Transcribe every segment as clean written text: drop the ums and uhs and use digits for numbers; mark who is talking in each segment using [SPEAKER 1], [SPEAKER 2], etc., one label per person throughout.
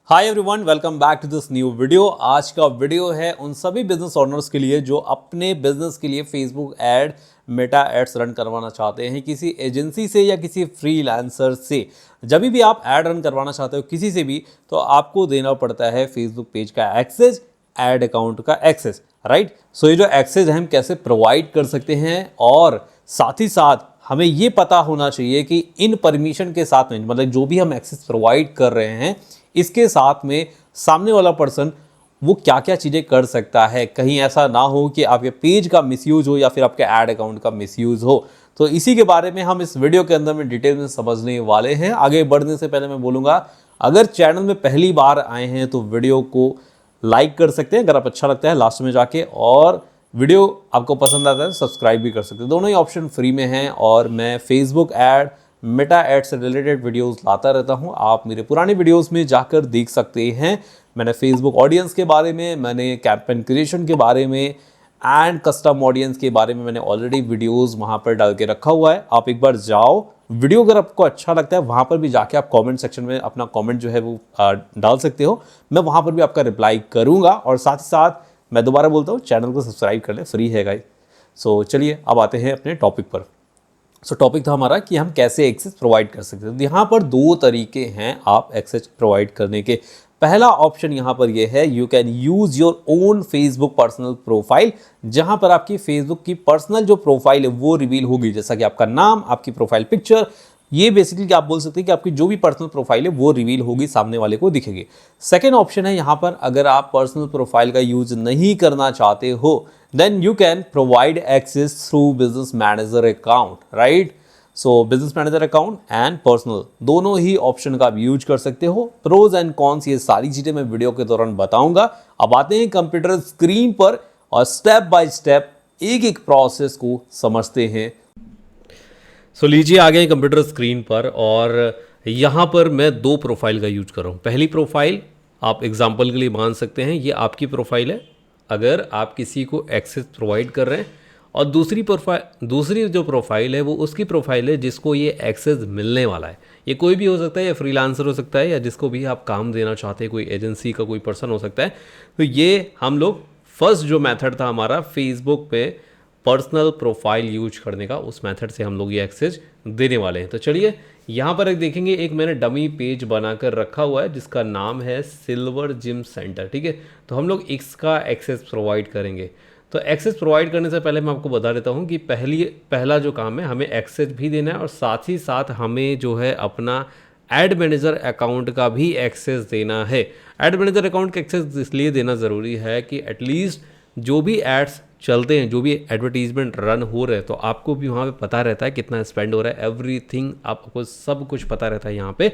[SPEAKER 1] Hi everyone, welcome back to this new video. आज का video है उन सभी बिजनेस ओनर्स के लिए जो अपने बिजनेस के लिए Facebook ad, Meta ads run करवाना चाहते हैं किसी एजेंसी से या किसी फ्रीलांसर से। जब भी आप ऐड रन करवाना चाहते हो किसी से भी, तो आपको देना पड़ता है फेसबुक पेज का एक्सेस, ऐड अकाउंट का एक्सेस, राइट। सो ये जो एक्सेस है हम कैसे प्रोवाइड कर सकते हैं, और साथ ही साथ हमें ये पता होना चाहिए कि इन परमिशन के साथ में, मतलब जो भी हम एक्सेस प्रोवाइड कर रहे हैं इसके साथ में सामने वाला पर्सन वो क्या क्या चीज़ें कर सकता है। कहीं ऐसा ना हो कि आपके पेज का मिसयूज हो या फिर आपके ऐड अकाउंट का मिसयूज हो। तो इसी के बारे में हम इस वीडियो के अंदर में डिटेल में समझने वाले हैं। आगे बढ़ने से पहले मैं बोलूँगा, अगर चैनल में पहली बार आए हैं तो वीडियो को लाइक कर सकते हैं अगर आप अच्छा लगता है लास्ट में जाके, और वीडियो आपको पसंद आता है सब्सक्राइब भी कर सकते हैं। दोनों ही ऑप्शन फ्री में हैं और मैं फेसबुक ऐड, मेटा एड से रिलेटेड वीडियोस लाता रहता हूं। आप मेरे पुराने वीडियोस में जाकर देख सकते हैं। मैंने फेसबुक ऑडियंस के बारे में, मैंने कैंपेन क्रिएशन के बारे में एंड कस्टम ऑडियंस के बारे में मैंने ऑलरेडी वीडियोस वहां पर डाल के रखा हुआ है। आप एक बार जाओ, वीडियो अगर आपको अच्छा लगता है वहां पर भी जाके आप कमेंट सेक्शन में अपना कमेंट जो है वो डाल सकते हो। मैं वहां पर भी आपका रिप्लाई करूंगा, और साथ ही साथ मैं दोबारा बोलता हूँ, चैनल को सब्सक्राइब कर ले, फ्री है गाइस। सो चलिए अब आते हैं अपने टॉपिक पर। टॉपिक था हमारा कि हम कैसे एक्सेस प्रोवाइड कर सकते हैं। यहाँ पर दो तरीके हैं आप एक्सेस प्रोवाइड करने के। पहला ऑप्शन यहाँ पर ये है, you can use your own Facebook personal profile, जहाँ पर आपकी फेसबुक की पर्सनल जो प्रोफाइल है वो रिवील होगी, जैसा कि आपका नाम, आपकी प्रोफाइल पिक्चर। ये बेसिकली आप बोल सकते हैं कि आपकी जो भी पर्सनल प्रोफाइल है वो रिवील होगी, सामने वाले को दिखेगी। सेकेंड ऑप्शन है यहाँ पर, अगर आप पर्सनल प्रोफाइल का यूज नहीं करना चाहते हो, then you can provide access through business manager account, right? So business manager account and personal दोनों ही ऑप्शन का आप यूज कर सकते हो। प्रोज एंड कॉन्स ये सारी चीजें मैं वीडियो के दौरान बताऊंगा। अब आते हैं कंप्यूटर स्क्रीन पर और स्टेप बाय स्टेप एक एक प्रोसेस को समझते हैं। लीजिए आ गए कंप्यूटर स्क्रीन पर, और यहाँ पर मैं दो प्रोफाइल का यूज कर रहा हूँ। पहली प्रोफाइल आप एग्जाम्पल के लिए मान सकते हैं ये आपकी प्रोफाइल है अगर आप किसी को एक्सेस प्रोवाइड कर रहे हैं, और दूसरी जो प्रोफाइल है वो उसकी प्रोफाइल है जिसको ये एक्सेस मिलने वाला है। ये कोई भी हो सकता है, या फ्रीलांसर हो सकता है, या जिसको भी आप काम देना चाहते हैं, कोई एजेंसी का कोई पर्सन हो सकता है। तो ये हम लोग फर्स्ट जो मेथड था हमारा फेसबुक पे पर्सनल प्रोफाइल यूज करने का, उस मेथड से हम लोग ये एक्सेस देने वाले हैं। तो चलिए यहाँ पर एक देखेंगे, एक मैंने डमी पेज बनाकर रखा हुआ है जिसका नाम है सिल्वर जिम सेंटर, ठीक है। तो हम लोग इसका एक्सेस प्रोवाइड करेंगे। तो एक्सेस प्रोवाइड करने से पहले मैं आपको बता देता हूँ कि पहला जो काम है, हमें एक्सेस भी देना है और साथ ही साथ हमें जो है अपना एड मैनेजर अकाउंट का भी एक्सेस देना है। एड मैनेजर अकाउंट का एक्सेस इसलिए देना ज़रूरी है कि एटलीस्ट जो भी एड्स चलते हैं, जो भी एडवर्टीजमेंट रन हो रहे हैं, तो आपको भी वहाँ पे पता रहता है कितना स्पेंड हो रहा है, एवरीथिंग आपको सब कुछ पता रहता है यहाँ पे।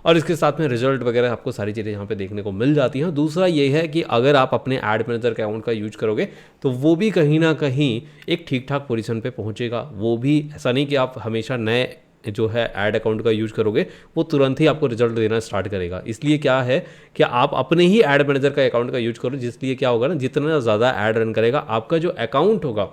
[SPEAKER 1] और इसके साथ में रिजल्ट वगैरह आपको सारी चीज़ें यहाँ पे देखने को मिल जाती हैं। दूसरा ये है कि अगर आप अपने एड मैनेजर के अकाउंट का यूज करोगे तो वो भी कहीं ना कहीं एक ठीक ठाक पोजीशन पे पहुँचेगा। वो भी ऐसा नहीं कि आप हमेशा नए जो है ऐड अकाउंट का यूज करोगे वो तुरंत ही आपको रिजल्ट देना स्टार्ट करेगा। इसलिए क्या है कि आप अपने ही ऐड मैनेजर का अकाउंट का यूज करो, जिसलिए क्या होगा ना, जितना ज़्यादा ऐड रन करेगा आपका जो अकाउंट होगा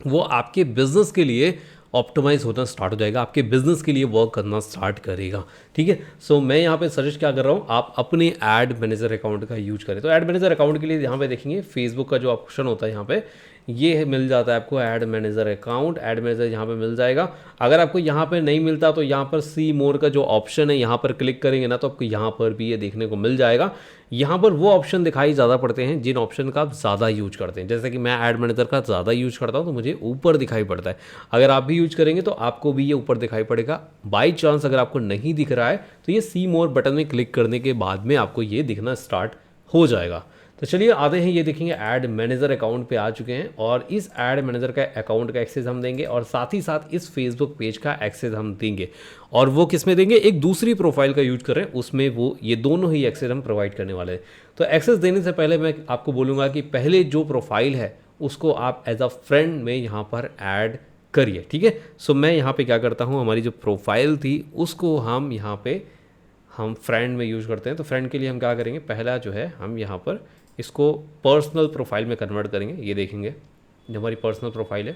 [SPEAKER 1] वो आपके बिजनेस के लिए ऑप्टिमाइज होना स्टार्ट हो जाएगा, आपके बिजनेस के लिए वर्क करना स्टार्ट करेगा, ठीक है। सो मैं यहाँ पे सजेस्ट क्या कर रहा हूँ, आप अपने ऐड मैनेजर अकाउंट का यूज करें। तो ऐड मैनेजर अकाउंट के लिए यहाँ पे देखेंगे फेसबुक का जो ऑप्शन होता है यहाँ पे, ये मिल जाता है आपको add manager account. Add manager यहाँ पे मिल जाएगा। अगर आपको यहाँ पे नहीं मिलता तो यहाँ पर सी मोर का जो ऑप्शन है यहाँ पर क्लिक करेंगे ना, तो आपको यहाँ पर भी ये देखने को मिल जाएगा। यहाँ पर वो ऑप्शन दिखाई ज़्यादा पड़ते हैं जिन ऑप्शन का आप ज़्यादा यूज करते हैं। जैसे कि मैं ऐड मैनेजर का ज़्यादा यूज करता हूँ तो मुझे ऊपर दिखाई पड़ता है। अगर आप भी यूज करेंगे तो आपको भी ये ऊपर दिखाई पड़ेगा। बाई चांस अगर आपको नहीं दिख रहा है तो ये सी मोर बटन में क्लिक करने के बाद में आपको ये दिखना स्टार्ट हो जाएगा। तो चलिए आते हैं, ये देखेंगे ऐड मैनेजर अकाउंट पे आ चुके हैं, और इस ऐड मैनेजर का अकाउंट का एक्सेस हम देंगे और साथ ही साथ इस फेसबुक पेज का एक्सेस हम देंगे। और वो किस में देंगे, एक दूसरी प्रोफाइल का यूज कर रहे हैं उसमें, वो ये दोनों ही एक्सेस हम प्रोवाइड करने वाले हैं। तो एक्सेस देने से पहले मैं आपको बोलूँगा कि पहले जो प्रोफाइल है उसको आप एज अ फ्रेंड में यहाँ पर ऐड करिए, ठीक है। सो मैं यहाँ पे क्या करता हूँ, हमारी जो प्रोफाइल थी उसको हम यहाँ पे हम फ्रेंड में यूज़ करते हैं। तो फ्रेंड के लिए हम क्या करेंगे, पहला जो है हम यहाँ पर इसको पर्सनल प्रोफाइल में कन्वर्ट करेंगे। ये देखेंगे जो हमारी पर्सनल प्रोफाइल है,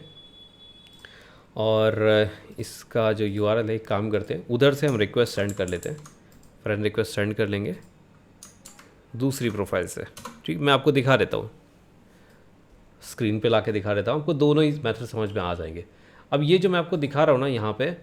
[SPEAKER 1] और इसका जो यूआरएल है, काम करते हैं उधर से हम रिक्वेस्ट सेंड कर लेते हैं, फ्रेंड रिक्वेस्ट सेंड कर लेंगे। दूसरी प्रोफाइल से। ठीक, मैं आपको दिखा देता हूँ, स्क्रीन पे लाके दिखा देता हूँ, आपको दोनों ही मेथड समझ में आ जाएंगे। अब ये जो मैं आपको दिखा रहा हूँ ना यहाँ पे,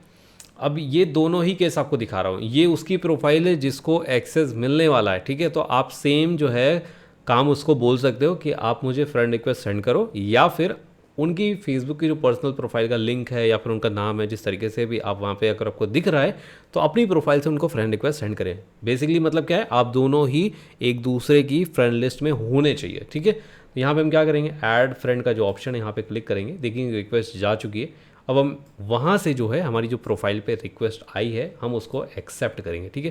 [SPEAKER 1] अब ये दोनों ही केस आपको दिखा रहा हूँ, ये उसकी प्रोफाइल है जिसको एक्सेस मिलने वाला है। ठीक है, तो आप सेम जो है काम उसको बोल सकते हो कि आप मुझे फ्रेंड रिक्वेस्ट सेंड करो, या फिर उनकी फेसबुक की जो पर्सनल प्रोफाइल का लिंक है या फिर उनका नाम है, जिस तरीके से भी आप वहाँ पे अगर आपको दिख रहा है, तो अपनी प्रोफाइल से उनको फ्रेंड रिक्वेस्ट सेंड करें। बेसिकली मतलब क्या है, आप दोनों ही एक दूसरे की फ्रेंड लिस्ट में होने चाहिए। ठीक है, तो यहाँ पे हम क्या करेंगे, ऐड फ्रेंड का जो ऑप्शन है यहाँ पे क्लिक करेंगे, देखिए रिक्वेस्ट जा चुकी है। अब हम वहाँ से जो है हमारी जो प्रोफाइल पे रिक्वेस्ट आई है हम उसको एक्सेप्ट करेंगे। ठीक है,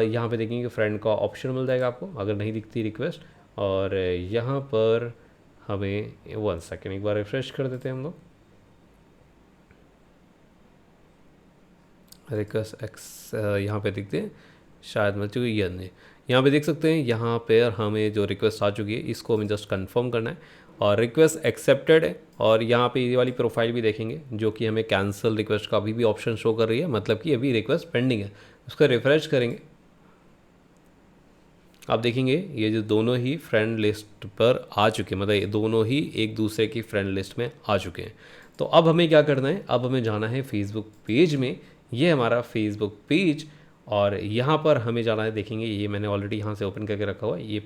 [SPEAKER 1] यहाँ पे देखेंगे फ्रेंड का ऑप्शन मिल जाएगा आपको अगर नहीं दिखती रिक्वेस्ट, और यहाँ पर हमें 1 सेकेंड एक बार रिफ्रेश कर देते हैं हम लोग। रिक्वेस्ट एक्स यहाँ पे दिखते हैं शायद मिल चुकी है, नहीं यहाँ पे देख सकते हैं, यहाँ पे हमें जो रिक्वेस्ट आ चुकी है इसको हमें जस्ट कंफर्म करना है और रिक्वेस्ट एक्सेप्टेड है। और यहाँ पे ये वाली प्रोफाइल भी देखेंगे जो कि हमें कैंसिल रिक्वेस्ट का अभी भी ऑप्शन शो कर रही है, मतलब कि अभी रिक्वेस्ट पेंडिंग है। उसका रिफ्रेश करेंगे, आप देखेंगे ये जो दोनों ही फ्रेंड लिस्ट पर आ चुके हैं, मतलब ये दोनों ही एक दूसरे की फ्रेंड लिस्ट में आ चुके हैं। तो अब हमें क्या करना है, अब हमें जाना है फेसबुक पेज में, ये हमारा फेसबुक पेज, और यहाँ पर हमें जाना है, देखेंगे ये मैंने ऑलरेडी यहाँ से ओपन करके रखा हुआ है, ये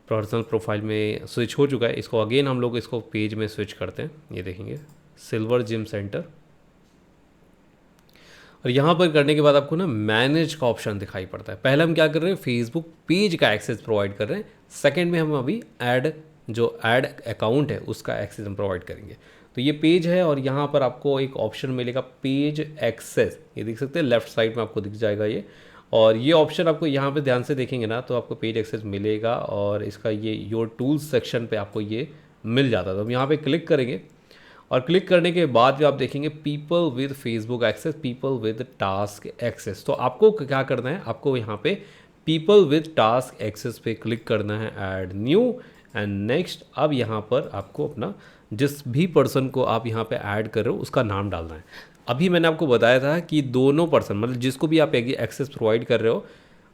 [SPEAKER 1] पर्सनल प्रोफाइल में स्विच हो चुका है। इसको अगेन हम लोग इसको पेज में स्विच करते हैं, ये देखेंगे सिल्वर जिम सेंटर, और यहाँ पर करने के बाद आपको ना मैनेज का ऑप्शन दिखाई पड़ता है। पहले हम क्या कर रहे हैं, फेसबुक पेज का एक्सेस प्रोवाइड कर रहे हैं, सेकंड में हम अभी जो ऐड अकाउंट है उसका एक्सेस हम प्रोवाइड करेंगे। तो ये पेज है और यहाँ पर आपको एक ऑप्शन मिलेगा पेज एक्सेस, ये देख सकते हैं लेफ्ट साइड में आपको दिख जाएगा ये, और ये ऑप्शन आपको यहाँ पे ध्यान से देखेंगे ना तो आपको पेज एक्सेस मिलेगा, और इसका ये योर टूल्स सेक्शन पे आपको ये मिल जाता है। तो हम यहाँ पे क्लिक करेंगे, और क्लिक करने के बाद भी आप देखेंगे people with Facebook access, people with task access. तो आपको क्या करना है, आपको यहाँ पे पीपल विद टास्क एक्सेस पे क्लिक करना है, ऐड न्यू एंड नेक्स्ट। अब यहाँ पर आपको अपना जिस भी पर्सन को आप यहाँ पे ऐड कर रहे हो उसका नाम डालना है। अभी मैंने आपको बताया था कि दोनों पर्सन, मतलब जिसको भी आप एक्सेस प्रोवाइड कर रहे हो,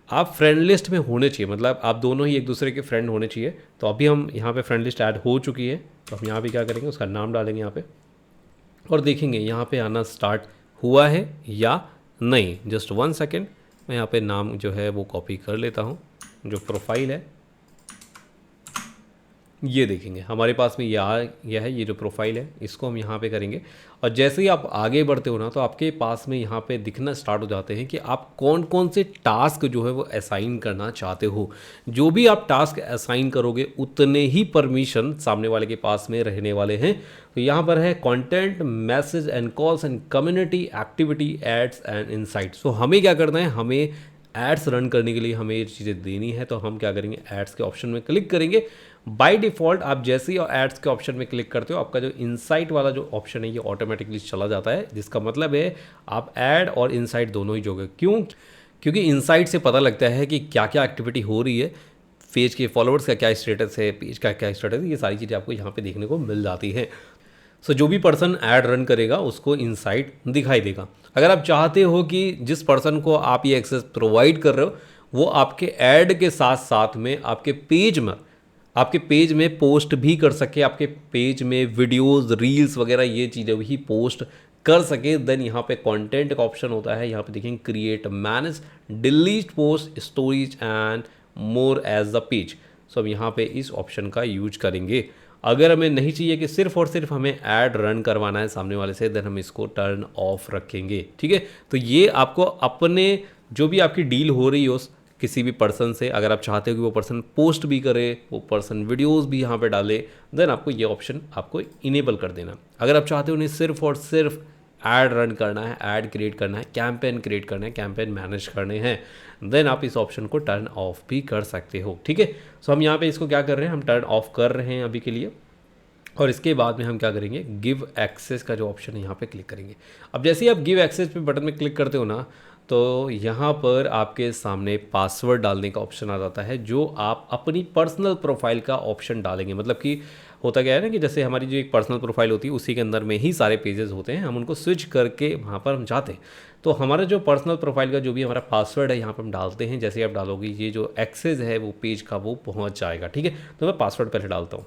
[SPEAKER 1] आप फ्रेंड लिस्ट में होने चाहिए, मतलब आप दोनों ही एक दूसरे के फ्रेंड होने चाहिए। तो अभी हम यहाँ पे फ्रेंड लिस्ट ऐड हो चुकी है, तो हम यहाँ पे क्या करेंगे, उसका नाम डालेंगे यहाँ पे, और देखेंगे यहाँ पे आना स्टार्ट हुआ है या नहीं। जस्ट 1 सेकेंड, मैं यहाँ पे नाम जो है वो कॉपी कर लेता हूँ, जो प्रोफाइल है ये देखेंगे हमारे पास में यह है, ये जो प्रोफाइल है इसको हम यहाँ पे करेंगे। और जैसे ही आप आगे बढ़ते हो ना तो आपके पास में यहाँ पे दिखना स्टार्ट हो जाते हैं कि आप कौन कौन से टास्क जो है वो असाइन करना चाहते हो। जो भी आप टास्क असाइन करोगे उतने ही परमिशन सामने वाले के पास में रहने वाले हैं। तो यहाँ पर है content, message and calls and community activity, ads and insights. तो हमें क्या करना है, हमें एड्स रन करने के लिए हमें ये चीज़ें देनी है। तो हम क्या करेंगे, एड्स के ऑप्शन में क्लिक करेंगे। बाय डिफ़ॉल्ट आप जैसे ही एड्स के ऑप्शन में क्लिक करते हो आपका जो इनसाइट वाला जो ऑप्शन है ये ऑटोमेटिकली चला जाता है, जिसका मतलब है आप ऐड और इनसाइट दोनों ही जोगे। क्यों? क्योंकि इनसाइट से पता लगता है कि क्या क्या एक्टिविटी हो रही है, पेज के फॉलोअर्स का क्या स्टेटस है, पेज का क्या स्टेटस है, ये सारी चीज़ें आपको यहाँ पे देखने को मिल जाती है। सो जो भी पर्सन ऐड रन करेगा उसको इनसाइट दिखाई देगा। अगर आप चाहते हो कि जिस पर्सन को आप ये एक्सेस प्रोवाइड कर रहे हो वो आपके ऐड के साथ साथ में आपके पेज में पोस्ट भी कर सके, आपके पेज में वीडियोस, रील्स वगैरह ये चीज़ें भी पोस्ट कर सके, देन यहाँ पे कंटेंट का ऑप्शन होता है। यहाँ पे देखेंगे create, manage, delete post, stories and more as the page. So अब यहाँ पे इस ऑप्शन का यूज करेंगे। अगर हमें नहीं चाहिए कि सिर्फ और सिर्फ हमें ऐड रन करवाना है सामने वाले से, देन हम इसको टर्न ऑफ रखेंगे। ठीक है, तो ये आपको अपने जो भी आपकी डील हो रही हो किसी भी पर्सन से, अगर आप चाहते हो कि वो पर्सन पोस्ट भी करे, वो पर्सन वीडियोस भी यहाँ पे डाले, देन आपको ये ऑप्शन आपको इनेबल कर देना। अगर आप चाहते हो उन्हें सिर्फ और सिर्फ ऐड रन करना है, ऐड क्रिएट करना है, कैंपेन क्रिएट करना है, कैंपेन मैनेज करने हैं, देन आप इस ऑप्शन को टर्न ऑफ भी कर सकते हो। ठीक है, सो हम यहाँ पे इसको क्या कर रहे हैं, हम टर्न ऑफ कर रहे हैं अभी के लिए। और इसके बाद में हम क्या करेंगे, गिव एक्सेस का जो ऑप्शन है यहाँ पे क्लिक करेंगे। अब जैसे ही आप गिव एक्सेस पे बटन में क्लिक करते हो ना तो यहाँ पर आपके सामने पासवर्ड डालने का ऑप्शन आ जाता है, जो आप अपनी पर्सनल प्रोफाइल का ऑप्शन डालेंगे। मतलब कि होता क्या है ना कि जैसे हमारी जो एक पर्सनल प्रोफाइल होती है उसी के अंदर में ही सारे पेजेस होते हैं, हम उनको स्विच करके वहाँ पर हम जाते हैं। तो हमारा जो पर्सनल प्रोफाइल का जो भी हमारा पासवर्ड है यहाँ पर हम डालते हैं, जैसे आप डालोगे ये जो एक्सेस है वो पेज का वो पहुँच जाएगा। ठीक है, तो मैं पासवर्ड पहले डालता हूँ।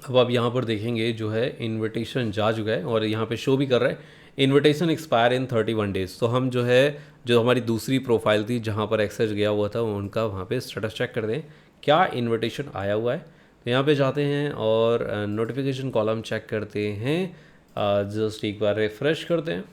[SPEAKER 1] अब आप यहाँ पर देखेंगे जो है इनविटेशन जा चुका है और यहाँ पे शो भी कर रहा है इनविटेशन एक्सपायर इन 31 डेज। तो हम जो है जो हमारी दूसरी प्रोफाइल थी जहाँ पर एक्सेस गया हुआ था उनका वहाँ पे स्टेटस चेक कर दें क्या इनविटेशन आया हुआ है। तो यहाँ पे जाते हैं और नोटिफिकेशन कॉलम चेक करते हैं, जस्ट एक बार रिफ्रेश करते हैं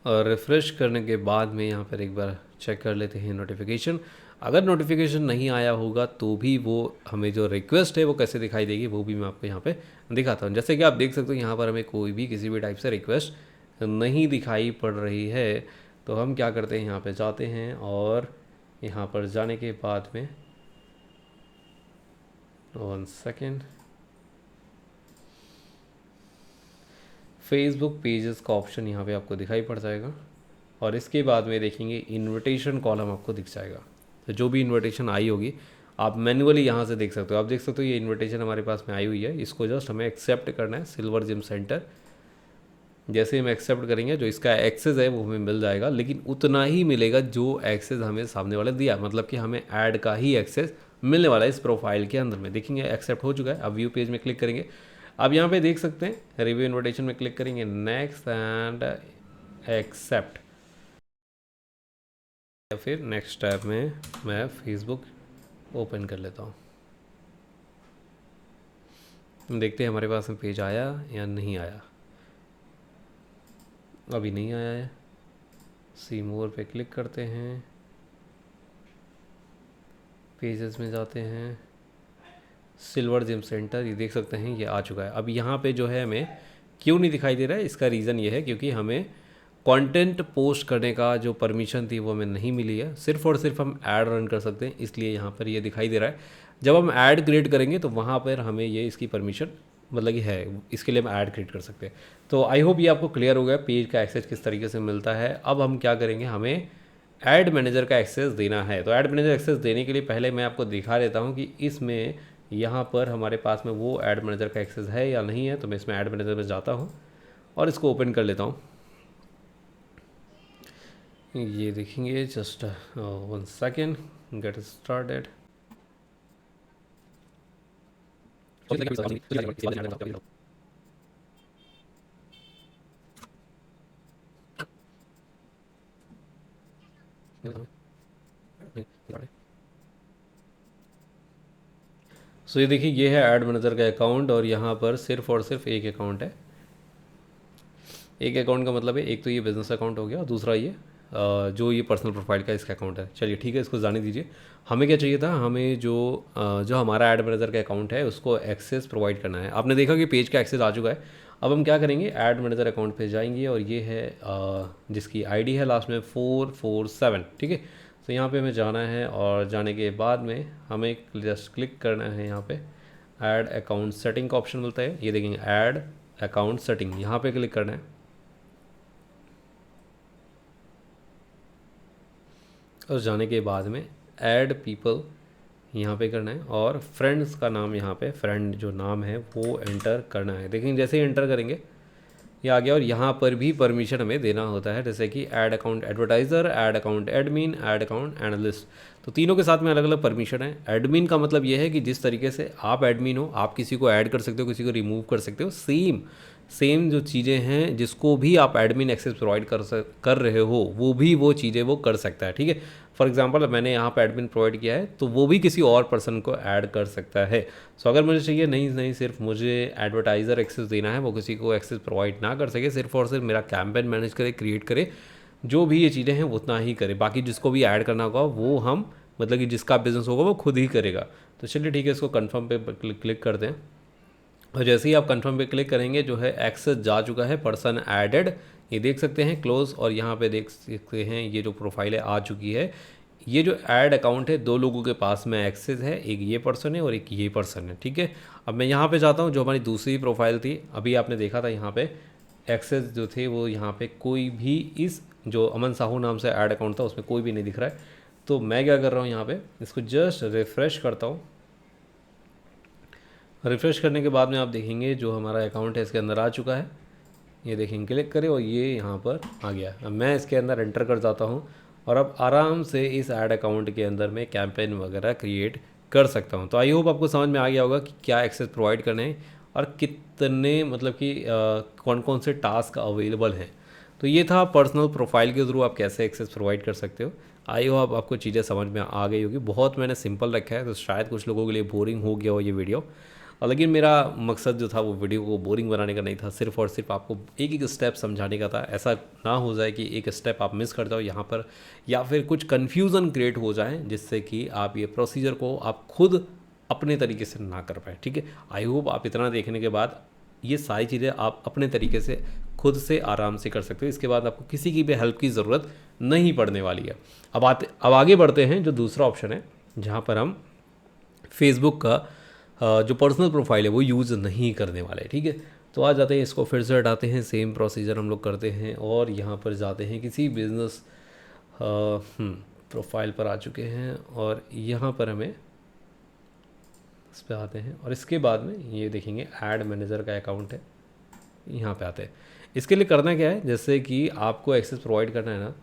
[SPEAKER 1] और रिफ़्रेश करने के बाद में यहाँ पर एक बार चेक कर लेते हैं नोटिफिकेशन। अगर नोटिफिकेशन नहीं आया होगा तो भी वो हमें जो रिक्वेस्ट है वो कैसे दिखाई देगी वो भी मैं आपको यहाँ पे दिखाता हूँ। जैसे कि आप देख सकते हो यहाँ पर हमें कोई भी किसी भी टाइप से रिक्वेस्ट नहीं दिखाई पड़ रही है। तो हम क्या करते हैं यहाँ पे जाते हैं और यहाँ पर जाने के बाद में 1 सेकेंड फेसबुक पेजेस का ऑप्शन यहाँ पे आपको दिखाई पड़ जाएगा और इसके बाद में देखेंगे इनविटेशन कॉलम आपको दिख जाएगा। तो जो भी इनविटेशन आई होगी आप मैन्युअली यहाँ से देख सकते हो। आप देख सकते हो ये इनविटेशन हमारे पास में आई हुई है, इसको जस्ट हमें एक्सेप्ट करना है सिल्वर जिम सेंटर। जैसे हम एक्सेप्ट करेंगे जो इसका एक्सेस है वो हमें मिल जाएगा, लेकिन उतना ही मिलेगा जो एक्सेस हमें सामने वाले दिया, मतलब कि हमें ऐड का ही एक्सेस मिलने वाला है इस प्रोफाइल के अंदर में। देखेंगे एक्सेप्ट हो चुका है। अब व्यू पेज में क्लिक करेंगे, अब यहाँ पे देख सकते हैं रिव्यू इनविटेशन में क्लिक करेंगे, नेक्स्ट एंड एक्सेप्ट। या फिर नेक्स्ट टैब में मैं फेसबुक ओपन कर लेता हूँ, देखते हैं हमारे पास में पेज आया या नहीं आया। अभी नहीं आया है। सी मोर पे क्लिक करते हैं, पेजेस में जाते हैं, सिल्वर जिम सेंटर, ये देख सकते हैं ये आ चुका है। अब यहाँ पे जो है हमें क्यों नहीं दिखाई दे रहा है, इसका रीज़न ये है क्योंकि हमें कंटेंट पोस्ट करने का जो परमिशन थी वो हमें नहीं मिली है। सिर्फ और सिर्फ हम ऐड रन कर सकते हैं, इसलिए यहाँ पर ये दिखाई दे रहा है। जब हम ऐड क्रिएट करेंगे तो वहाँ पर हमें ये इसकी परमिशन मतलब कि है, इसके लिए हम ऐड क्रिएट कर सकते हैं। तो आई होप ये आपको क्लियर हो गया पेज का एक्सेस किस तरीके से मिलता है। अब हम क्या करेंगे, हमें ऐड मैनेजर का एक्सेस देना है। तो ऐड मैनेजर एक्सेस देने के लिए पहले मैं आपको दिखा देता हूँ कि इसमें यहाँ पर हमारे पास में वो ऐड मैनेजर का एक्सेस है या नहीं है। तो मैं इसमें ऐड मैनेजर में जाता हूँ और इसको ओपन कर लेता हूँ। ये देखेंगे जस्ट 1 सेकेंड, गेट स्टार्टेड। सो ये देखिए ये है ऐड मैनेजर का अकाउंट और यहाँ पर सिर्फ और सिर्फ एक अकाउंट है। एक अकाउंट का मतलब है एक तो ये बिज़नेस अकाउंट हो गया और दूसरा ये जो ये पर्सनल प्रोफाइल का इसका अकाउंट है। चलिए ठीक है, इसको जाने दीजिए। हमें क्या चाहिए था, हमें जो हमारा ऐड मैनेजर का अकाउंट है उसको एक्सेस प्रोवाइड करना है। आपने देखा कि पेज का एक्सेस आ चुका है। अब हम क्या करेंगे, ऐड मैनेजर अकाउंट पे जाएंगे और ये है जिसकी आईडी है लास्ट में 447। ठीक है, तो यहाँ पे हमें जाना है और जाने के बाद में हमें जस्ट क्लिक करना है। यहाँ पे ऐड अकाउंट सेटिंग का ऑप्शन मिलता है, ये देखेंगे ऐड अकाउंट सेटिंग, यहाँ पे क्लिक करना है और जाने के बाद में ऐड पीपल यहाँ पे करना है और फ्रेंड्स का नाम यहाँ पे फ्रेंड जो नाम है वो एंटर करना है। देखेंगे जैसे ही एंटर करेंगे ये आ गया और यहाँ पर भी परमिशन हमें देना होता है, जैसे कि add account advertiser, add account admin, add account analyst. तो तीनों के साथ में अलग अलग परमिशन है। एडमिन का मतलब ये है कि जिस तरीके से आप एडमिन हो आप किसी को ऐड कर सकते हो, किसी को रिमूव कर सकते हो। सेम जो चीज़ें हैं जिसको भी आप एडमिन एक्सेस प्रोवाइड कर रहे हो वो चीज़ें वो कर सकता है। ठीक है, फॉर एग्जांपल मैंने यहाँ पर एडमिन प्रोवाइड किया है तो वो भी किसी और पर्सन को ऐड कर सकता है। सो अगर मुझे चाहिए नहीं सिर्फ मुझे एडवर्टाइज़र एक्सेस देना है, वो किसी को एक्सेस प्रोवाइड ना कर सके, सिर्फ और सिर्फ मेरा कैंपेन मैनेज करे, क्रिएट करे, जो भी ये चीज़ें हैं उतना ही करे। बाकी जिसको भी ऐड करना होगा वो हम मतलब कि जिसका बिजनेस होगा वो खुद ही करेगा। तो चलिए ठीक है, इसको कन्फर्म पे क्लिक करते हैं और जैसे ही आप कंफर्म पे क्लिक करेंगे जो है एक्सेस जा चुका है, पर्सन एडेड, ये देख सकते हैं क्लोज। और यहाँ पे देख सकते हैं ये जो प्रोफाइल है आ चुकी है। ये जो ऐड अकाउंट है दो लोगों के पास में एक्सेस है, एक ये पर्सन है और एक ये पर्सन है। ठीक है, अब मैं यहाँ पे जाता हूँ, जो हमारी दूसरी प्रोफाइल थी अभी आपने देखा था यहाँ पे एक्सेस जो थे वो यहाँ पे कोई भी इस जो अमन साहू नाम से ऐड अकाउंट था उसमें कोई भी नहीं दिख रहा है। तो मैं क्या कर रहा हूँ, यहाँ पे इसको जस्ट रिफ़्रेश करता हूँ। रिफ़्रेश करने के बाद में आप देखेंगे जो हमारा अकाउंट है इसके अंदर आ चुका है। ये देखेंगे, क्लिक करें और ये यहाँ पर आ गया। अब मैं इसके अंदर एंटर कर जाता हूँ और अब आराम से इस ऐड अकाउंट के अंदर मैं कैंपेन वगैरह क्रिएट कर सकता हूँ। तो आई होप आपको समझ में आ गया होगा कि क्या एक्सेस प्रोवाइड करने हैं और कितने मतलब कि कौन कौन से टास्क अवेलेबल हैं। तो ये था पर्सनल प्रोफाइल के थ्रू आप कैसे एक्सेस प्रोवाइड कर सकते हो। आई होप आपको चीज़ें समझ में आ गई होगी। बहुत मैंने सिंपल रखा है तो शायद कुछ लोगों के लिए बोरिंग हो गया हो ये वीडियो, और लेकिन मेरा मकसद जो था वो वीडियो को बोरिंग बनाने का नहीं था, सिर्फ और सिर्फ आपको एक एक स्टेप समझाने का था। ऐसा ना हो जाए कि एक स्टेप आप मिस कर जाओ यहाँ पर, या फिर कुछ कन्फ्यूज़न क्रिएट हो जाए जिससे कि आप ये प्रोसीजर को आप खुद अपने तरीके से ना कर पाए। ठीक है, आई होप आप इतना देखने के बाद ये सारी चीज़ें आप अपने तरीके से खुद से आराम से कर सकते हो। इसके बाद आपको किसी की भी हेल्प की ज़रूरत नहीं पड़ने वाली है। अब आगे बढ़ते हैं, जो दूसरा ऑप्शन है जहाँ पर हम फेसबुक का जो पर्सनल प्रोफाइल है वो यूज़ नहीं करने वाले। ठीक है, तो आ जाते हैं, इसको फिर से हटाते हैं, सेम प्रोसीजर हम लोग करते हैं और यहाँ पर जाते हैं किसी बिज़नेस प्रोफाइल पर आ चुके हैं और यहाँ पर हमें इस पर आते हैं और इसके बाद में ये देखेंगे ऐड मैनेजर का अकाउंट है, यहाँ पे आते हैं। इसके लिए करना क्या है, जैसे कि आपको एक्सेस प्रोवाइड करना है ना,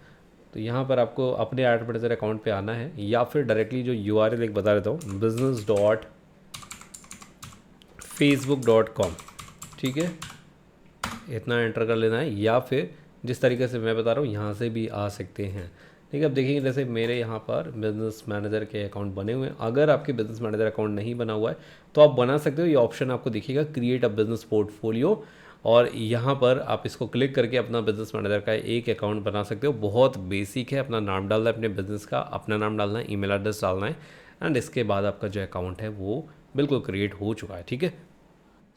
[SPEAKER 1] तो यहाँ पर आपको अपने ऐड मैनेजर अकाउंट पे आना है या फिर डायरेक्टली जो URL एक बता देता हूँ, business.facebook.com। ठीक है, इतना एंटर कर लेना है, या फिर जिस तरीके से मैं बता रहा हूँ यहाँ से भी आ सकते हैं। ठीक है, अब देखेंगे जैसे मेरे यहाँ पर बिज़नेस मैनेजर के अकाउंट बने हुए हैं। अगर आपके बिज़नेस मैनेजर अकाउंट नहीं बना हुआ है तो आप बना सकते हो। ये ऑप्शन आपको दिखेगा क्रिएट अ बिज़नेस पोर्टफोलियो, और यहाँ पर आप इसको क्लिक करके अपना बिज़नेस मैनेजर का एक अकाउंट बना सकते हो। बहुत बेसिक है, अपना नाम डालना है अपने बिज़नेस का, अपना नाम डालना है, ईमेल एड्रेस डालना है, एंड इसके बाद आपका जो अकाउंट है वो बिल्कुल क्रिएट हो चुका है। ठीक है,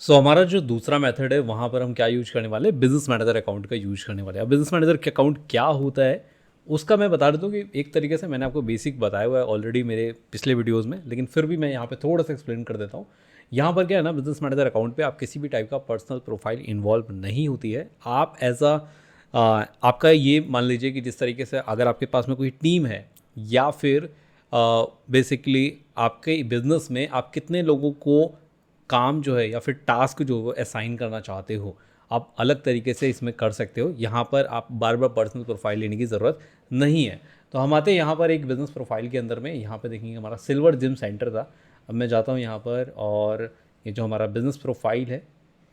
[SPEAKER 1] सो हमारा जो दूसरा मेथड है वहाँ पर हम क्या यूज करने वाले हैं, बिजनेस मैनेजर अकाउंट का यूज करने वाले हैं। अब बिजनेस मैनेजर के अकाउंट क्या होता है उसका मैं बता देता हूँ कि एक तरीके से मैंने आपको बेसिक बताया हुआ है ऑलरेडी मेरे पिछले वीडियोस में, लेकिन फिर भी मैं यहाँ पे थोड़ा सा एक्सप्लेन कर देता हूँ। यहाँ पर क्या है ना, बिजनेस मैनेजर अकाउंट पे आप किसी भी टाइप का पर्सनल प्रोफाइल इन्वॉल्व नहीं होती है। आप एज आपका ये मान लीजिए कि जिस तरीके से अगर आपके पास में कोई टीम है या फिर बेसिकली आपके बिजनेस में आप कितने लोगों को काम जो है या फिर टास्क जो वो असाइन करना चाहते हो, आप अलग तरीके से इसमें कर सकते हो। यहाँ पर आप बार बार पर्सनल प्रोफाइल लेने की ज़रूरत नहीं है। तो हम आते हैं यहाँ पर एक बिज़नेस प्रोफाइल के अंदर में, यहाँ पर देखेंगे हमारा सिल्वर जिम सेंटर था। अब मैं जाता हूँ यहाँ पर और ये जो हमारा बिज़नेस प्रोफाइल है,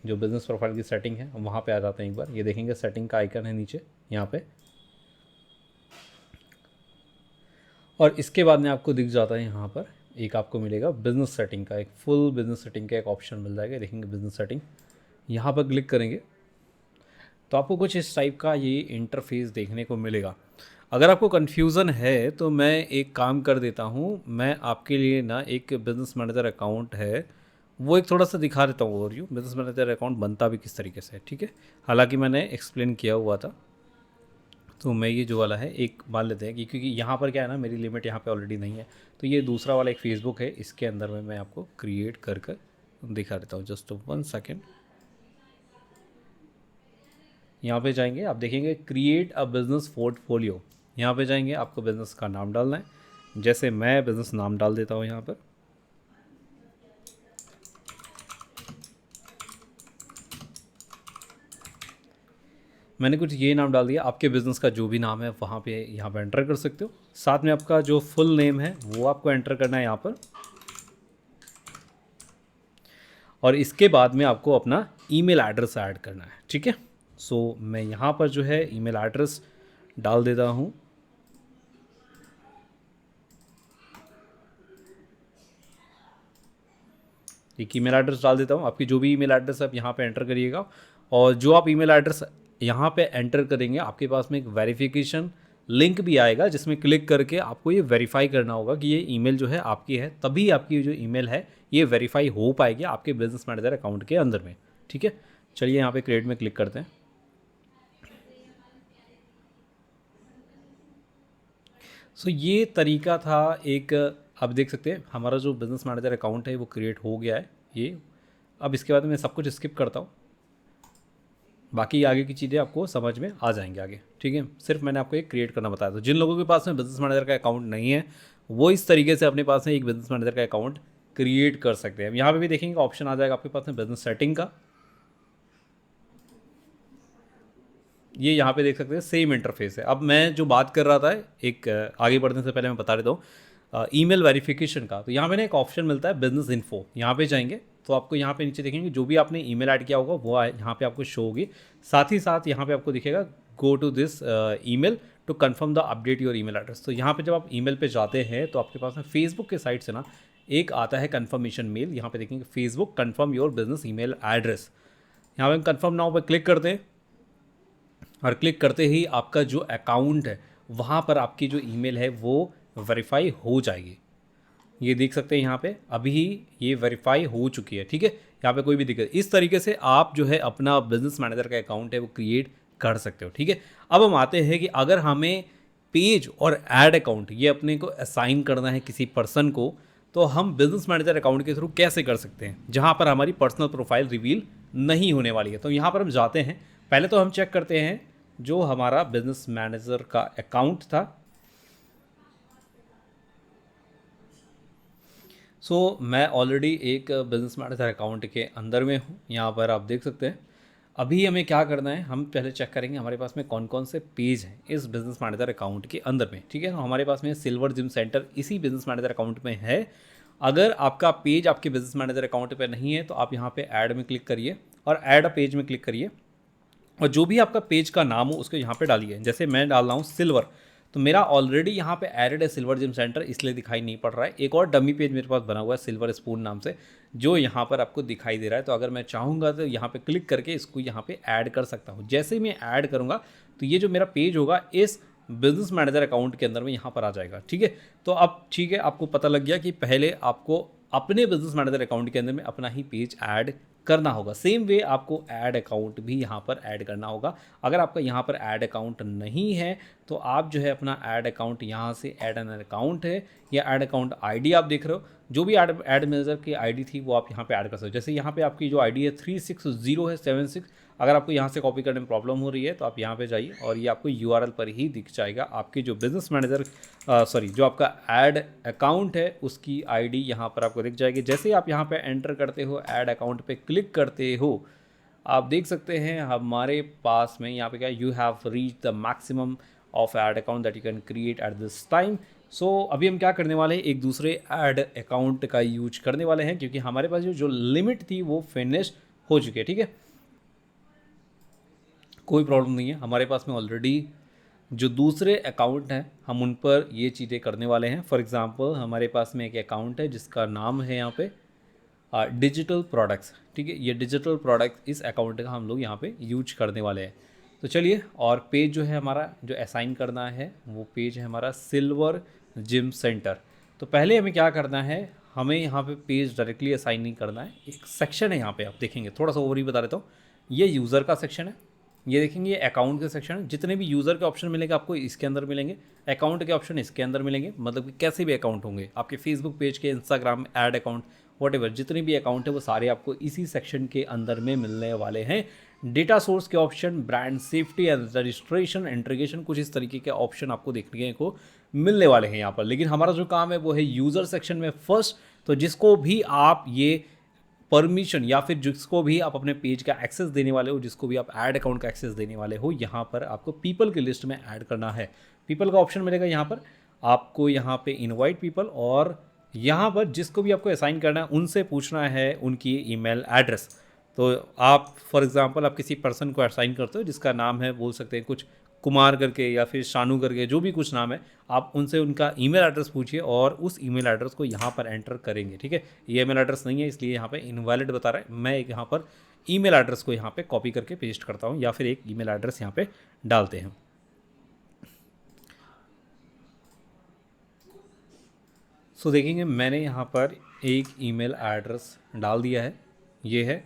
[SPEAKER 1] जो बिज़नेस प्रोफाइल की सेटिंग है, हम वहाँ पे आ जाते हैं एक बार। ये देखेंगे सेटिंग का आइकन है नीचे यहाँ पे, और इसके बाद में आपको दिख जाता है यहाँ पर एक आपको मिलेगा बिज़नेस सेटिंग का, एक फुल बिज़नेस सेटिंग का एक ऑप्शन मिल जाएगा। देखेंगे बिज़नेस सेटिंग, यहाँ पर क्लिक करेंगे तो आपको कुछ इस टाइप का ये इंटरफेस देखने को मिलेगा। अगर आपको कन्फ्यूज़न है तो मैं एक काम कर देता हूँ, मैं आपके लिए ना एक बिज़नेस मैनेजर अकाउंट है वो एक थोड़ा सा दिखा देता हूँ ओवरव्यू, बिज़नेस मैनेजर अकाउंट बनता भी किस तरीके से है। ठीक है, हालांकि मैंने एक्सप्लेन किया हुआ था, तो मैं ये जो वाला है एक मान लेते हैं कि क्योंकि यहाँ पर क्या है ना, मेरी लिमिट यहाँ पे ऑलरेडी नहीं है, तो ये दूसरा वाला एक फेसबुक है, इसके अंदर में मैं आपको क्रिएट कर कर दिखा देता हूँ। जस्ट 1 सेकेंड, यहाँ पे जाएंगे, आप देखेंगे क्रिएट अ बिज़नेस पोर्टफोलियो, यहाँ पे जाएंगे, आपको बिज़नेस का नाम डालना है। जैसे मैं बिज़नेस नाम डाल देता हूँ यहाँ पर, मैंने कुछ ये नाम डाल दिया। आपके बिज़नेस का जो भी नाम है वहाँ पे यहाँ पे एंटर कर सकते हो। साथ में आपका जो फुल नेम है वो आपको एंटर करना है यहाँ पर, और इसके बाद में आपको अपना ईमेल एड्रेस ऐड करना है। ठीक है, सो मैं यहाँ पर जो है ईमेल एड्रेस डाल देता हूँ। एक ईमेल एड्रेस डाल देता हूँ, आपकी जो भी ईमेल एड्रेस आप यहाँ पे एंटर करिएगा, और जो आप ईमेल एड्रेस यहाँ पे एंटर करेंगे आपके पास में एक वेरिफिकेशन लिंक भी आएगा जिसमें क्लिक करके आपको ये वेरीफाई करना होगा कि ये ईमेल जो है आपकी है, तभी आपकी जो ईमेल है ये वेरीफाई हो पाएगी आपके बिजनेस मैनेजर अकाउंट के अंदर में। ठीक है, चलिए यहाँ पे क्रिएट में क्लिक करते हैं। सो ये तरीका था एक, आप देख सकते हैं हमारा जो बिज़नेस मैनेजर अकाउंट है वो क्रिएट हो गया है ये। अब इसके बाद मैं सब कुछ स्किप करता हूँ। बाकी आगे की चीज़ें आपको समझ में आ जाएंगे आगे, ठीक है। सिर्फ मैंने आपको एक क्रिएट करना बताया। तो जिन लोगों के पास में बिजनेस मैनेजर का अकाउंट नहीं है वो इस तरीके से अपने पास में एक बिजनेस मैनेजर का अकाउंट क्रिएट कर सकते हैं। यहाँ पे भी देखेंगे ऑप्शन आ जाएगा आपके पास में बिजनेस सेटिंग का, ये यहाँ पे देख सकते हैं सेम इंटरफेस है। अब मैं जो बात कर रहा था एक आगे बढ़ने से पहले मैं बता देता हूँ ईमेल वेरिफिकेशन का। तो यहाँ पे ना एक ऑप्शन मिलता है बिजनेस इन्फो, यहाँ पे जाएंगे तो आपको यहाँ पे नीचे देखेंगे जो भी आपने ईमेल ऐड किया होगा वो यहाँ पे आपको शो होगी। साथ ही साथ यहाँ पे आपको दिखेगा go to this email to confirm the update your email address. तो यहाँ पे जब आप ईमेल पे जाते हैं तो आपके पास में फेसबुक के साइट से ना एक आता है कन्फर्मेशन मेल, यहाँ पे देखेंगे Facebook confirm your business email address. यहाँ पे हम कन्फर्म नाउ पे क्लिक करते हैं और क्लिक करते ही आपका जो अकाउंट है वहाँ पर आपकी जो ईमेल है वो वेरीफाई हो जाएगी। ये देख सकते हैं यहाँ पे अभी ये वेरीफाई हो चुकी है, ठीक है। यहाँ पे कोई भी दिक्कत, इस तरीके से आप जो है अपना बिजनेस मैनेजर का अकाउंट है वो क्रिएट कर सकते हो, ठीक है। अब हम आते हैं कि अगर हमें पेज और ऐड अकाउंट ये अपने को असाइन करना है किसी पर्सन को, तो हम बिजनेस मैनेजर अकाउंट के थ्रू कैसे कर सकते हैं जहाँ पर हमारी पर्सनल प्रोफाइल रिवील नहीं होने वाली है। तो यहाँ पर हम जाते हैं, पहले तो हम चेक करते हैं जो हमारा बिजनेस मैनेजर का अकाउंट था। मैं ऑलरेडी एक बिजनेस मैनेजर अकाउंट के अंदर में हूँ, यहाँ पर आप देख सकते हैं। अभी हमें क्या करना है, हम पहले चेक करेंगे हमारे पास में कौन कौन से पेज हैं इस बिजनेस मैनेजर अकाउंट के अंदर में, ठीक है। तो हमारे पास में सिल्वर जिम सेंटर इसी बिजनेस मैनेजर अकाउंट में है। अगर आपका पेज आपके बिजनेस मैनेजर अकाउंट पे नहीं है तो आप यहाँ पे ऐड में क्लिक करिए और ऐड अ पेज में क्लिक करिए और जो भी आपका पेज का नाम हो उसको यहाँ पे डालिए। जैसे मैं डाल रहा हूँ सिल्वर, तो मेरा ऑलरेडी यहाँ पे एडेड है सिल्वर जिम सेंटर, इसलिए दिखाई नहीं पड़ रहा है। एक और डमी पेज मेरे पास बना हुआ है सिल्वर स्पून नाम से, जो यहाँ पर आपको दिखाई दे रहा है। तो अगर मैं चाहूँगा तो यहाँ पे क्लिक करके इसको यहाँ पे ऐड कर सकता हूँ। जैसे ही मैं ऐड करूँगा तो ये जो मेरा पेज होगा इस बिजनेस मैनेजर अकाउंट के अंदर में यहाँ पर आ जाएगा, ठीक है। तो अब ठीक है, आपको पता लग गया कि पहले आपको अपने बिजनेस मैनेजर अकाउंट के अंदर में अपना ही पेज ऐड करना होगा। सेम वे आपको ऐड अकाउंट भी यहाँ पर ऐड करना होगा। अगर आपका यहाँ पर ऐड अकाउंट नहीं है तो आप जो है अपना ऐड अकाउंट यहाँ से ऐड एन अकाउंट है या ऐड अकाउंट आईडी आप देख रहे हो, जो भी ऐड मैनेजर की आईडी थी वो आप यहाँ पे ऐड कर सकते हो। जैसे यहाँ पे आपकी जो आईडी है 360 है 76, अगर आपको यहाँ से कॉपी करने में प्रॉब्लम हो रही है तो आप यहाँ पे जाइए और ये आपको यूआरएल पर ही दिख जाएगा। आपकी जो बिजनेस मैनेजर जो आपका ऐड अकाउंट है उसकी आईडी यहाँ पर आपको दिख जाएगी। जैसे ही आप यहाँ पे एंटर करते हो, ऐड अकाउंट पे क्लिक करते हो, आप देख सकते हैं हमारे पास में यहाँ पे क्या, you have reach the maximum of add account that you can create at this time. अभी हम क्या करने वाले हैं, एक दूसरे ऐड अकाउंट का यूज करने वाले हैं क्योंकि हमारे पास जो लिमिट थी वो फिनिश हो चुकी है, ठीक है। कोई प्रॉब्लम नहीं है, हमारे पास में ऑलरेडी जो दूसरे अकाउंट हैं हम उन पर ये चीज़ें करने वाले हैं। फॉर एग्जांपल हमारे पास में एक अकाउंट है जिसका नाम है यहाँ पे डिजिटल प्रोडक्ट्स, ठीक है। ये डिजिटल प्रोडक्ट इस अकाउंट का हम लोग यहाँ पे यूज करने वाले हैं। तो चलिए, और पेज जो है हमारा जो असाइन करना है वो पेज है हमारा सिल्वर जिम सेंटर। तो पहले हमें क्या करना है, हमें यहाँ पे पेज डायरेक्टली असाइन नहीं करना है, एक सेक्शन है यहाँ पे, आप देखेंगे थोड़ा सा ओवर ही बता देता हूँ। ये यूज़र का सेक्शन है, ये देखेंगे ये अकाउंट के सेक्शन, जितने भी यूज़र के ऑप्शन मिलेंगे आपको इसके अंदर मिलेंगे, अकाउंट के ऑप्शन इसके अंदर मिलेंगे। मतलब कि कैसे भी अकाउंट होंगे आपके फेसबुक पेज के, इंस्टाग्राम ऐड अकाउंट, व्हाटएवर जितने भी अकाउंट है वो सारे आपको इसी सेक्शन के अंदर में मिलने वाले हैं। डेटा सोर्स के option, brand safety and registration, integration, कुछ इस तरीके के ऑप्शन आपको देखने को मिलने वाले हैं यहाँ पर। लेकिन हमारा जो काम है वो है यूज़र सेक्शन में फर्स्ट। तो जिसको भी आप ये परमिशन या फिर जिसको भी आप अपने पेज का एक्सेस देने वाले हो, जिसको भी आप ऐड अकाउंट का एक्सेस देने वाले हो, यहाँ पर आपको पीपल की लिस्ट में ऐड करना है। पीपल का ऑप्शन मिलेगा यहाँ पर आपको, यहाँ पे इनवाइट पीपल, और यहाँ पर जिसको भी आपको असाइन करना है उनसे पूछना है उनकी ईमेल एड्रेस। तो आप फॉर एग्जांपल आप किसी पर्सन को असाइन करते हो जिसका नाम है, बोल सकते हैं कुछ कुमार करके या फिर शानू करके, जो भी कुछ नाम है, आप उनसे उनका ईमेल एड्रेस पूछिए और उस ईमेल एड्रेस को यहाँ पर एंटर करेंगे, ठीक है। ये ईमेल एड्रेस नहीं है इसलिए यहाँ पे इनवैलिड बता रहा है। मैं एक यहाँ पर ईमेल एड्रेस को यहाँ पे कॉपी करके पेस्ट करता हूँ या फिर एक ईमेल एड्रेस यहाँ पे डालते हैं। देखेंगे मैंने यहाँ पर एक ईमेल एड्रेस डाल दिया है, ये है,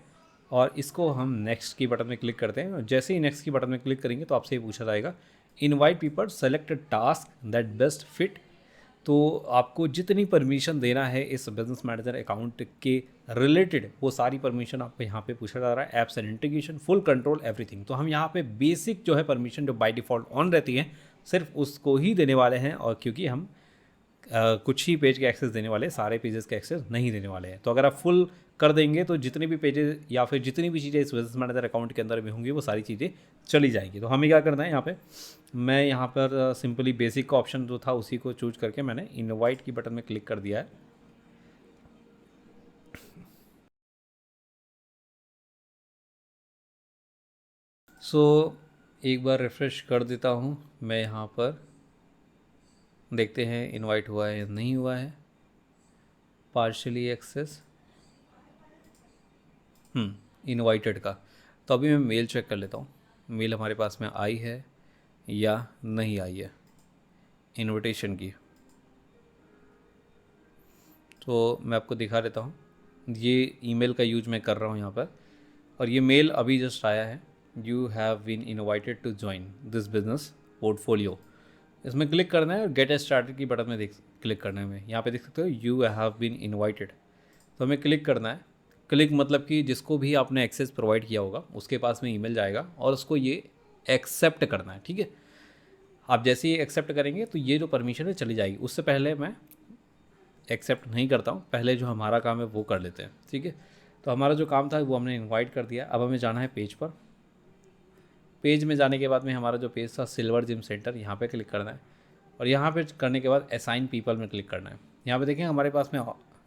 [SPEAKER 1] और इसको हम नेक्स्ट की बटन में क्लिक करते हैं। जैसे ही नेक्स्ट की बटन में क्लिक करेंगे तो आपसे ये पूछा जाएगा invite people, select task that best fit. तो आपको जितनी परमिशन देना है इस बिजनेस मैनेजर अकाउंट के रिलेटेड वो सारी परमिशन आपको यहाँ पे पूछा जा रहा है। Apps and integration, full control, everything. तो हम यहाँ पे बेसिक जो है परमिशन जो बाय डिफ़ॉल्ट ऑन रहती है सिर्फ उसको ही देने वाले हैं, और क्योंकि हम कुछ ही पेज के एक्सेस देने वाले, सारे पेजेस के एक्सेस नहीं देने वाले हैं। तो अगर आप फुल कर देंगे तो जितने भी पेजेस या फिर जितनी भी चीज़ें इस बिजनेस मैनेजर अकाउंट के अंदर में होंगी वो सारी चीज़ें चली जाएगी। तो हमें क्या करना है, यहाँ पे मैं यहाँ पर सिंपली बेसिक का ऑप्शन जो था उसी को चूज करके मैंने इनवाइट की बटन में क्लिक कर दिया है। सो एक बार रिफ़्रेश कर देता हूँ मैं, यहाँ पर देखते हैं इनवाइट हुआ है या नहीं हुआ है। पार्शली एक्सेस इनवाइटेड का। तो अभी मैं मेल चेक कर लेता हूँ, मेल हमारे पास में आई है या नहीं आई है इनविटेशन की। तो मैं आपको दिखा देता हूँ, ये ईमेल का यूज मैं कर रहा हूँ यहाँ पर, और ये मेल अभी जस्ट आया है। You have been invited to join this business portfolio. इसमें क्लिक करना है और गेट स्टार्टेड की बटन में क्लिक करना है। हमें यहाँ पे देख सकते हो यू हैव बीन इनवाइटेड, तो हमें क्लिक करना है। क्लिक मतलब कि जिसको भी आपने एक्सेस प्रोवाइड किया होगा उसके पास में ईमेल जाएगा और उसको ये एक्सेप्ट करना है। ठीक है, आप जैसे ही एक्सेप्ट करेंगे तो ये जो परमिशन है चली जाएगी। उससे पहले मैं एक्सेप्ट नहीं करता हूँ, पहले जो हमारा काम है वो कर लेते हैं। ठीक है, तो हमारा जो काम था वो हमने इनवाइट कर दिया। अब हमें जाना है पेज पर। पेज में जाने के बाद में हमारा जो पेज था सिल्वर जिम सेंटर, यहाँ पे क्लिक करना है, और यहाँ पे करने के बाद असाइन पीपल में क्लिक करना है। यहाँ पे देखें हमारे पास में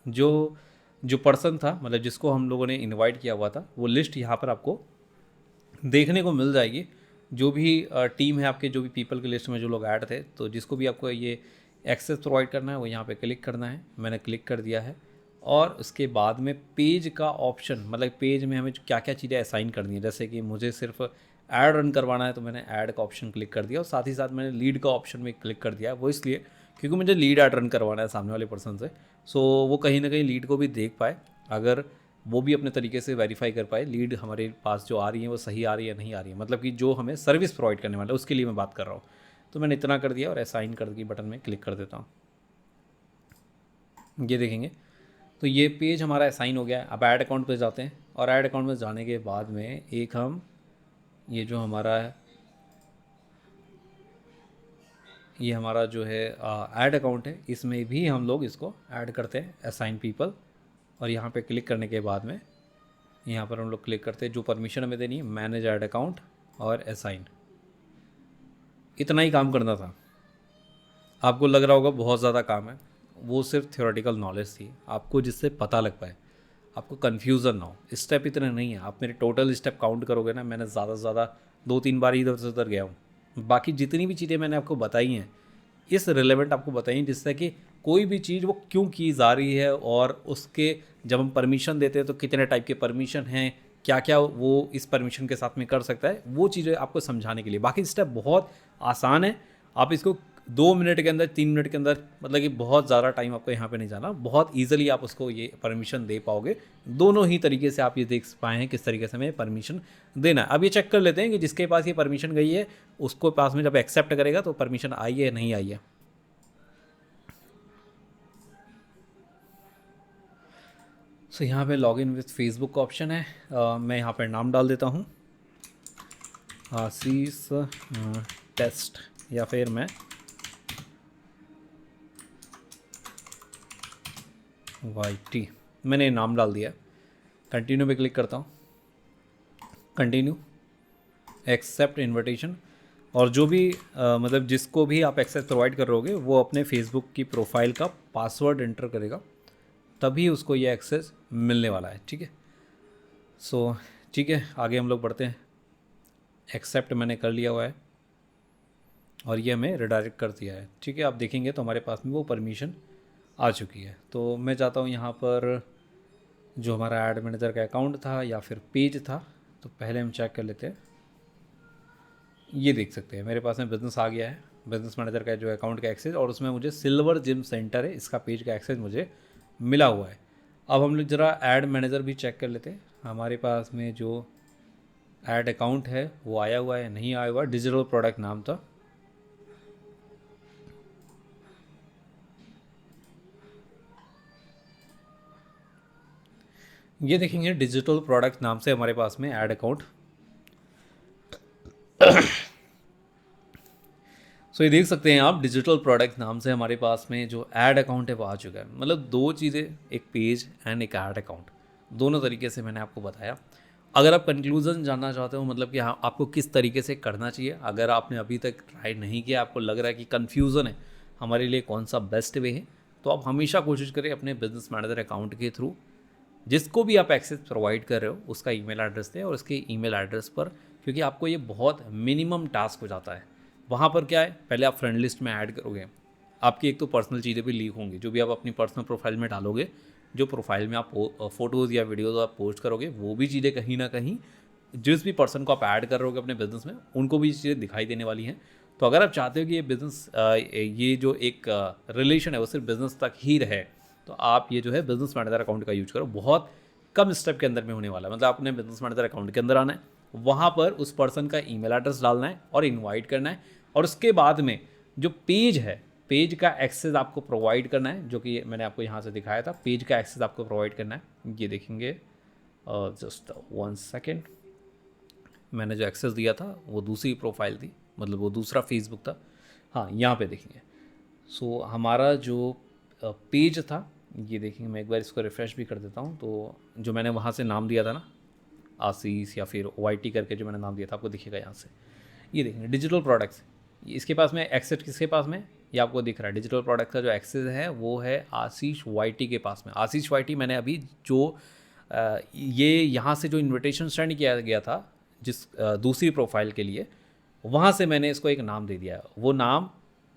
[SPEAKER 1] जो जो पर्सन था, मतलब जिसको हम लोगों ने इनवाइट किया हुआ था, वो लिस्ट यहाँ पर आपको देखने को मिल जाएगी। जो भी टीम है आपके, जो भी पीपल की लिस्ट में जो लोग ऐड थे, तो जिसको भी आपको ये एक्सेस प्रोवाइड करना है वो यहाँ पे क्लिक करना है। मैंने क्लिक कर दिया है, और उसके बाद में पेज का ऑप्शन, मतलब पेज में हमें क्या क्या चीज़ें असाइन करनी है, जैसे कि मुझे सिर्फ ऐड रन करवाना है तो मैंने ऐड का ऑप्शन क्लिक कर दिया, और साथ ही साथ मैंने लीड का ऑप्शन में क्लिक कर दिया है। वो इसलिए क्योंकि मुझे लीड ऐड रन करवाना है सामने वाले पर्सन से, सो वो कहीं ना कहीं लीड को भी देख पाए, अगर वो भी अपने तरीके से वेरीफाई कर पाए लीड हमारे पास जो आ रही है वो सही आ रही है नहीं आ रही है, मतलब कि जो हमें सर्विस प्रोवाइड करने वाला है उसके लिए मैं बात कर रहा हूँ। तो मैंने इतना कर दिया और असाइन कर दी बटन में क्लिक कर देता हूँ। ये देखेंगे तो ये पेज हमारा असाइन हो गया है। अब ऐड अकाउंट पे जाते हैं, और ऐड अकाउंट में जाने के बाद में एक हम ये जो हमारा है, ये हमारा जो है ऐड अकाउंट है, इसमें भी हम लोग इसको ऐड करते हैं असाइन पीपल, और यहाँ पे क्लिक करने के बाद में यहाँ पर हम लोग क्लिक करते हैं जो परमिशन हमें देनी है, मैनेज ऐड अकाउंट और असाइन। इतना ही काम करना था। आपको लग रहा होगा बहुत ज़्यादा काम है, वो सिर्फ थ्योरेटिकल नॉलेज थी आपको, जिससे पता लग पाए, आपको कन्फ्यूज़न ना हो। स्टेप इतने नहीं है, आप मेरे टोटल स्टेप काउंट करोगे ना, मैंने ज़्यादा से ज़्यादा 2-3 बार इधर से उधर गया हूँ। बाकी जितनी भी चीज़ें मैंने आपको बताई हैं इस रिलेवेंट आपको बताइए, जिससे कि कोई भी चीज़ वो क्यों की जा रही है, और उसके जब हम परमिशन देते हैं तो कितने टाइप के परमिशन हैं, क्या क्या वो इस परमिशन के साथ में कर सकता है, वो चीज़ें आपको समझाने के लिए। बाकी स्टेप बहुत आसान है, आप इसको 2 मिनट के अंदर 3 मिनट के अंदर, मतलब कि बहुत ज़्यादा टाइम आपको यहाँ पे नहीं जाना, बहुत ईजिली आप उसको ये परमिशन दे पाओगे। दोनों ही तरीके से आप ये देख पाए हैं किस तरीके से हमें परमिशन देना है। अब ये चेक कर लेते हैं कि जिसके पास ये परमिशन गई है उसको पास में जब एक्सेप्ट करेगा तो परमिशन आई है नहीं आई है। सो यहाँ पे लॉगिन विथ फेसबुक का ऑप्शन है। मैं यहाँ पर नाम डाल देता हूँ आशीष टेस्ट, या फिर मैं YT, मैंने नाम डाल दिया। कंटिन्यू पे क्लिक करता हूँ, कंटिन्यू, एक्सेप्ट इनविटेशन। और जो भी मतलब जिसको भी आप एक्सेस प्रोवाइड कर रहोगे वो अपने फेसबुक की प्रोफाइल का पासवर्ड एंटर करेगा, तभी उसको ये एक्सेस मिलने वाला है। ठीक है, सो ठीक है, आगे हम लोग बढ़ते हैं। एक्सेप्ट मैंने कर लिया हुआ है और ये हमें रिडायरेक्ट कर दिया है। ठीक है, आप देखेंगे तो हमारे पास में वो परमिशन आ चुकी है। तो मैं चाहता हूँ यहाँ पर जो हमारा ऐड मैनेजर का अकाउंट था या फिर पेज था, तो पहले हम चेक कर लेते हैं। ये देख सकते हैं मेरे पास में बिज़नेस आ गया है, बिज़नेस मैनेजर का जो अकाउंट का एक्सेस, और उसमें मुझे सिल्वर जिम सेंटर है इसका पेज का एक्सेस मुझे मिला हुआ है। अब हम लोग ज़रा ऐड मैनेजर भी चेक कर लेते हैं, हमारे पास में जो ऐड अकाउंट है वो आया हुआ है नहीं आया हुआ। डिजिटल प्रोडक्ट नाम था, ये देखेंगे डिजिटल प्रोडक्ट नाम से हमारे पास में ऐड अकाउंट। सो ये देख सकते हैं आप, डिजिटल प्रोडक्ट नाम से हमारे पास में जो ऐड अकाउंट है वो आ चुका है। मतलब दो चीज़ें, एक पेज एंड एक ऐड अकाउंट, दोनों तरीके से मैंने आपको बताया। अगर आप कंक्लूजन जानना चाहते हो, मतलब कि हाँ आपको किस तरीके से करना चाहिए, अगर आपने अभी तक ट्राई नहीं किया, आपको लग रहा है कि कन्फ्यूज़न है हमारे लिए कौन सा बेस्ट वे है, तो आप हमेशा कोशिश करें अपने बिजनेस मैनेजर अकाउंट के थ्रू जिसको भी आप एक्सेस प्रोवाइड कर रहे हो उसका ईमेल एड्रेस दें, और उसके ईमेल एड्रेस पर, क्योंकि आपको ये बहुत मिनिमम टास्क हो जाता है। वहाँ पर क्या है, पहले आप फ्रेंड लिस्ट में ऐड करोगे, आपकी एक तो पर्सनल चीज़ें भी लीक होंगी, जो भी आप अपनी पर्सनल प्रोफाइल में डालोगे, जो प्रोफाइल में आप फ़ोटोज़ या वीडियोज़ आप पोस्ट करोगे, वो भी चीज़ें कहीं ना कहीं जिस भी पर्सन को आप ऐड कर रहे हो अपने बिज़नेस में, उनको भी चीज़ें दिखाई देने वाली हैं। तो अगर आप चाहते हो कि ये बिज़नेस, ये जो एक रिलेशन है वो सिर्फ बिज़नेस तक ही रहे, तो आप ये जो है बिज़नेस मैनेजर अकाउंट का यूज करो। बहुत कम स्टेप के अंदर में होने वाला है। मतलब आपने बिज़नेस मैनेजर अकाउंट के अंदर आना है, वहाँ पर उस पर्सन का ईमेल एड्रेस डालना है और इनवाइट करना है, और उसके बाद में जो पेज है, पेज का एक्सेस आपको प्रोवाइड करना है, जो कि मैंने आपको यहाँ से दिखाया था। पेज का एक्सेस आपको प्रोवाइड करना है, ये देखेंगे, जस्ट 1 सेकेंड, मैंने जो एक्सेस दिया था वो दूसरी प्रोफाइल थी, मतलब वो दूसरा फेसबुक था। हाँ, यहाँ पे देखेंगे। सो हमारा जो पेज था, ये देखेंगे, मैं एक बार इसको रिफ़्रेश भी कर देता हूँ। तो जो मैंने वहाँ से नाम दिया था ना, आशीष या फिर वाई करके जो मैंने नाम दिया था, आपको दिखेगा यहाँ से। ये देखेंगे डिजिटल प्रोडक्ट्स, इसके पास में एक्सेस किसके पास में, ये आपको दिख रहा है। डिजिटल प्रोडक्ट का जो एक्सेस है वो है आशीष वाई के पास में। आशीष वाई मैंने अभी जो ये यहाँ से जो इन्विटेशन सेंड किया गया था जिस दूसरी प्रोफाइल के लिए, वहाँ से मैंने इसको एक नाम दे दिया है। वो नाम,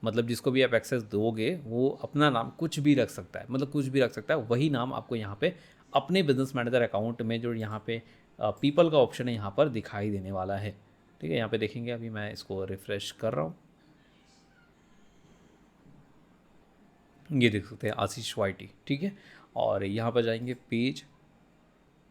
[SPEAKER 1] मतलब जिसको भी आप एक्सेस दोगे वो अपना नाम कुछ भी रख सकता है, मतलब कुछ भी रख सकता है। वही नाम आपको यहाँ पे अपने बिजनेस मैनेजर अकाउंट में जो यहाँ पे पीपल का ऑप्शन है यहाँ पर दिखाई देने वाला है। ठीक है, यहाँ पे देखेंगे, अभी मैं इसको रिफ़्रेश कर रहा हूँ, ये देख सकते हैं आशीष वाई। ठीक है, और यहाँ पर जाएंगे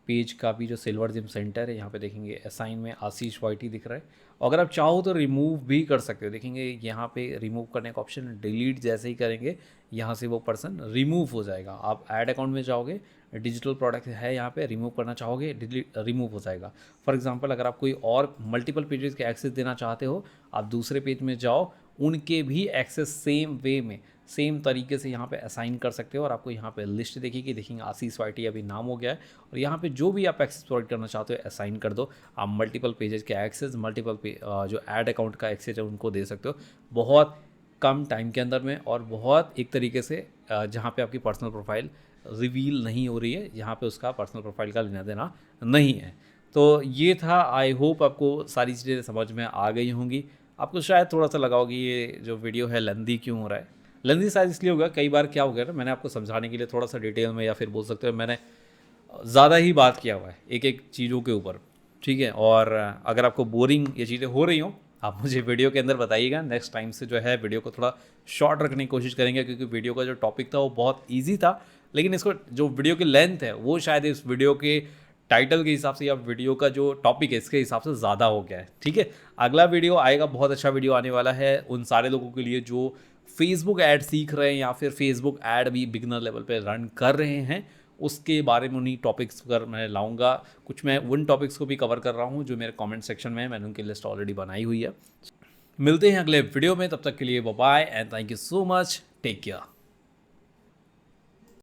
[SPEAKER 1] पेज का भी जो सिल्वर जिम सेंटर है, यहाँ पे देखेंगे असाइन में आशीष वाई दिख रहा है। अगर आप चाहो तो रिमूव भी कर सकते हो, देखेंगे यहाँ पे रिमूव करने का ऑप्शन, डिलीट जैसे ही करेंगे यहाँ से वो पर्सन रिमूव हो जाएगा। आप ऐड अकाउंट में जाओगे, डिजिटल प्रोडक्ट है यहाँ पे, रिमूव करना चाहोगे, रिमूव हो जाएगा। फॉर एग्जांपल, अगर आप कोई और मल्टीपल पेजेस के एक्सेस देना चाहते हो, आप दूसरे पेज में जाओ, उनके भी एक्सेस सेम वे में, सेम तरीके से यहाँ पे असाइन कर सकते हो। और आपको यहाँ पे लिस्ट देखिए, देखेंगे आशीष वाई अभी नाम हो गया है, और यहाँ पे जो भी आप एक्सेस प्रोवाइड करना चाहते हो असाइन कर दो। आप मल्टीपल पेजेस के एक्सेस, मल्टीपल जो ऐड अकाउंट का एक्सेस है उनको दे सकते हो, बहुत कम टाइम के अंदर में, और बहुत एक तरीके से जहाँ पे आपकी पर्सनल प्रोफाइल रिवील नहीं हो रही है, यहाँ पे उसका पर्सनल प्रोफाइल का लेना देना नहीं है। तो ये था, आई होप आपको सारी चीज़ें समझ में आ गई होंगी। आपको शायद थोड़ा सा लगा होगा ये जो वीडियो है लेंदी क्यों हो रहा है। लेंदी शायद इसलिए होगा, कई बार क्या हो गया ना, मैंने आपको समझाने के लिए थोड़ा सा डिटेल में, या फिर बोल सकते हो मैंने ज़्यादा ही बात किया हुआ है एक एक चीज़ों के ऊपर। ठीक है, और अगर आपको बोरिंग ये चीज़ें हो रही हों, आप मुझे वीडियो के अंदर बताइएगा। नेक्स्ट टाइम से जो है वीडियो को थोड़ा शॉर्ट रखने की कोशिश करेंगे, क्योंकि वीडियो का जो टॉपिक था वो बहुत ईजी था, लेकिन इसको जो वीडियो की लेंथ है वो शायद इस वीडियो के टाइटल के हिसाब से या वीडियो का जो टॉपिक है इसके हिसाब से ज़्यादा हो गया है। ठीक है, अगला वीडियो आएगा, बहुत अच्छा वीडियो आने वाला है उन सारे लोगों के लिए जो फेसबुक ऐड सीख रहे हैं या फिर फेसबुक ऐड भी बिगनर लेवल पे रन कर रहे हैं। उसके बारे में उन्हीं टॉपिक्स पर मैं लाऊंगा। कुछ मैं उन टॉपिक्स को भी कवर कर रहा हूँ जो मेरे कमेंट सेक्शन में है, मैंने उनकी लिस्ट ऑलरेडी बनाई हुई है। मिलते हैं अगले वीडियो में, तब तक के लिए bye bye and thank you so much, take care.